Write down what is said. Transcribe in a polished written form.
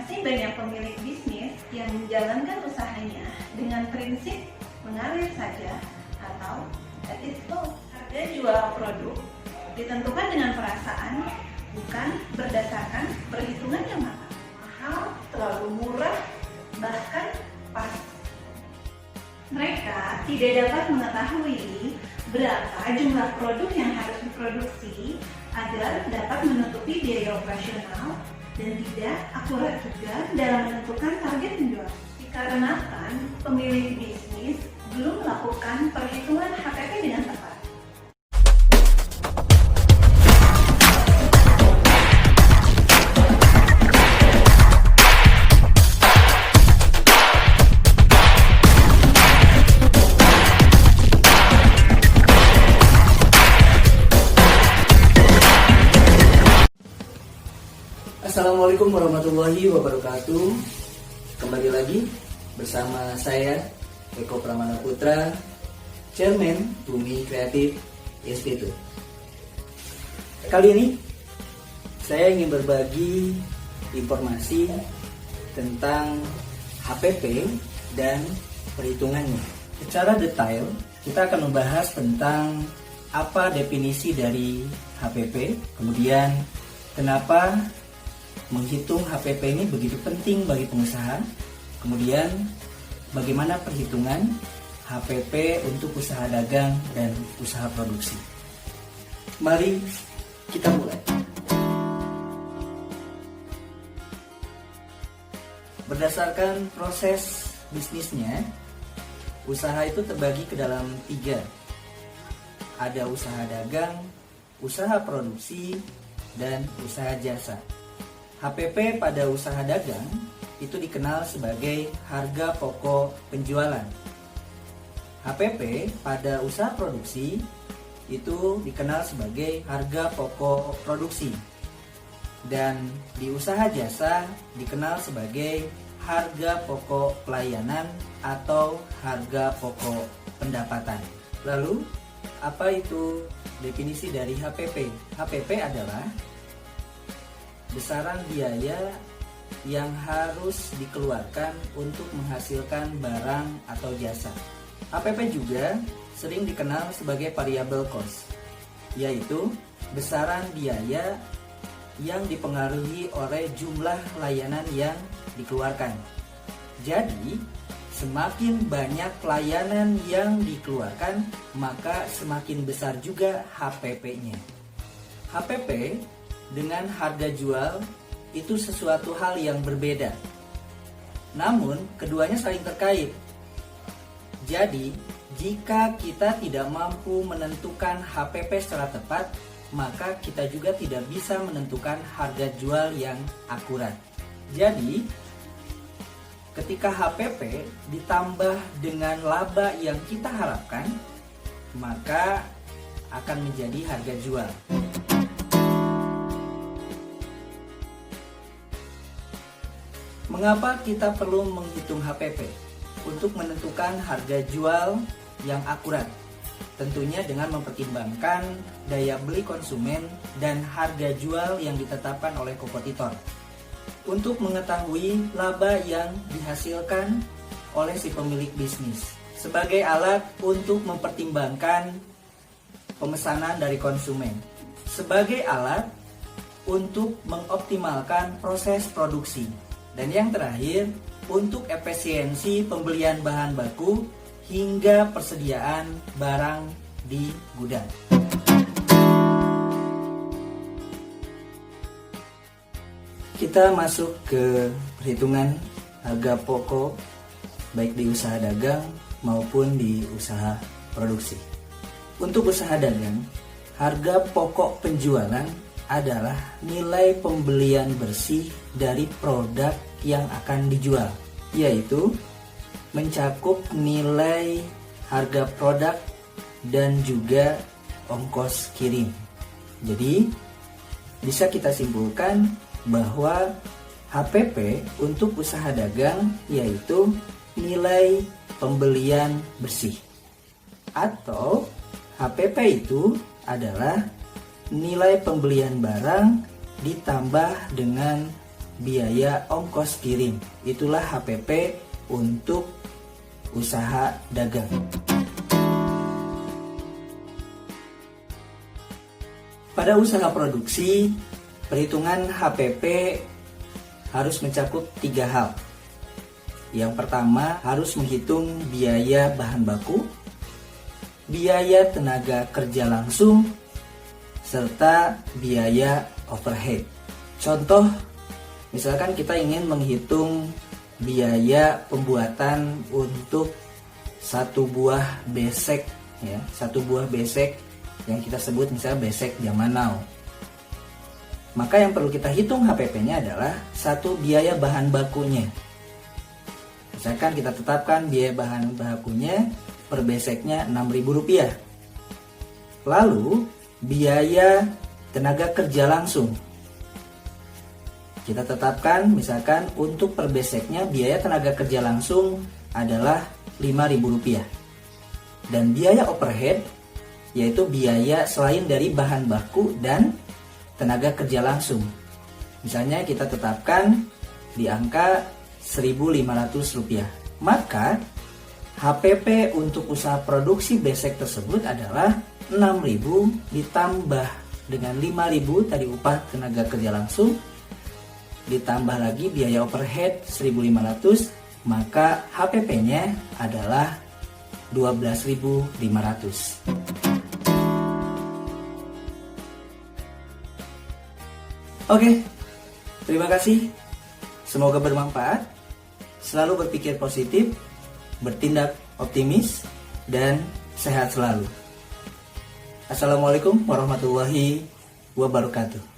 Masih banyak pemilik bisnis yang menjalankan usahanya dengan prinsip mengalir saja atau let it flow. Harga jual produk ditentukan dengan perasaan, bukan berdasarkan perhitungan yang matang. Mahal, terlalu murah, bahkan pas. Mereka tidak dapat mengetahui berapa jumlah produk yang harus diproduksi agar dapat menutupi biaya operasional dan tidak akurat juga dalam menentukan target penjualan. Dikarenakan pemilik bisnis belum melakukan perhitungan HPP dengan tepat. Assalamualaikum warahmatullahi wabarakatuh. Kembali lagi bersama saya Eko Pramana Putra, Chairman Bumi Kreatif SP2. Kali ini saya ingin berbagi informasi tentang HPP dan perhitungannya. Secara detail kita akan membahas tentang apa definisi dari HPP, kemudian kenapa menghitung HPP ini begitu penting bagi pengusaha. Kemudian bagaimana perhitungan HPP untuk usaha dagang dan usaha produksi. Mari kita mulai. Berdasarkan proses bisnisnya, usaha itu terbagi ke dalam 3. Ada usaha dagang, usaha produksi, dan usaha jasa. HPP pada usaha dagang itu dikenal sebagai harga pokok penjualan. HPP pada usaha produksi itu dikenal sebagai harga pokok produksi. Dan di usaha jasa dikenal sebagai harga pokok pelayanan atau harga pokok pendapatan. Lalu, apa itu definisi dari HPP? HPP adalah besaran biaya yang harus dikeluarkan untuk menghasilkan barang atau jasa. HPP juga sering dikenal sebagai variable cost, yaitu besaran biaya yang dipengaruhi oleh jumlah layanan yang dikeluarkan. Jadi, semakin banyak layanan yang dikeluarkan, maka semakin besar juga HPP-nya. HPP dengan harga jual itu sesuatu hal yang berbeda. Namun, keduanya saling terkait. Jadi, jika kita tidak mampu menentukan HPP secara tepat, maka kita juga tidak bisa menentukan harga jual yang akurat. Jadi, ketika HPP ditambah dengan laba yang kita harapkan, maka akan menjadi harga jual. Mengapa kita perlu menghitung HPP? Untuk menentukan harga jual yang akurat. Tentunya dengan mempertimbangkan daya beli konsumen dan harga jual yang ditetapkan oleh kompetitor. Untuk mengetahui laba yang dihasilkan oleh si pemilik bisnis. Sebagai alat untuk mempertimbangkan pemesanan dari konsumen. Sebagai alat untuk mengoptimalkan proses produksi. Dan yang terakhir, untuk efisiensi pembelian bahan baku hingga persediaan barang di gudang. Kita masuk ke perhitungan harga pokok baik di usaha dagang maupun di usaha produksi. Untuk usaha dagang, harga pokok penjualan adalah nilai pembelian bersih dari produk yang akan dijual, yaitu mencakup nilai harga produk dan juga ongkos kirim. Jadi, bisa kita simpulkan bahwa HPP untuk usaha dagang yaitu nilai pembelian bersih. Atau HPP itu adalah nilai pembelian barang ditambah dengan biaya ongkos kirim. Itulah HPP untuk usaha dagang. Pada usaha produksi, perhitungan HPP harus mencakup 3 hal. Yang pertama, harus menghitung biaya bahan baku, biaya tenaga kerja langsung, serta biaya overhead. Contoh, misalkan kita ingin menghitung biaya pembuatan untuk satu buah besek, ya, satu buah besek yang kita sebut misalnya besek zaman now. Maka yang perlu kita hitung HPP-nya adalah satu, biaya bahan bakunya. Misalkan kita tetapkan biaya bahan bakunya per beseknya Rp6.000. Lalu biaya tenaga kerja langsung kita tetapkan, misalkan untuk per beseknya biaya tenaga kerja langsung adalah Rp5.000. Dan biaya overhead, yaitu biaya selain dari bahan baku dan tenaga kerja langsung. Misalnya kita tetapkan di angka Rp1.500. Maka HPP untuk usaha produksi besek tersebut adalah Rp6.000 ditambah dengan Rp5.000 tadi upah tenaga kerja langsung, ditambah lagi biaya overhead Rp1.500, maka HPP-nya adalah Rp12.500. Oke, terima kasih. Semoga bermanfaat. Selalu berpikir positif, bertindak optimis, dan sehat selalu. Assalamualaikum warahmatullahi wabarakatuh.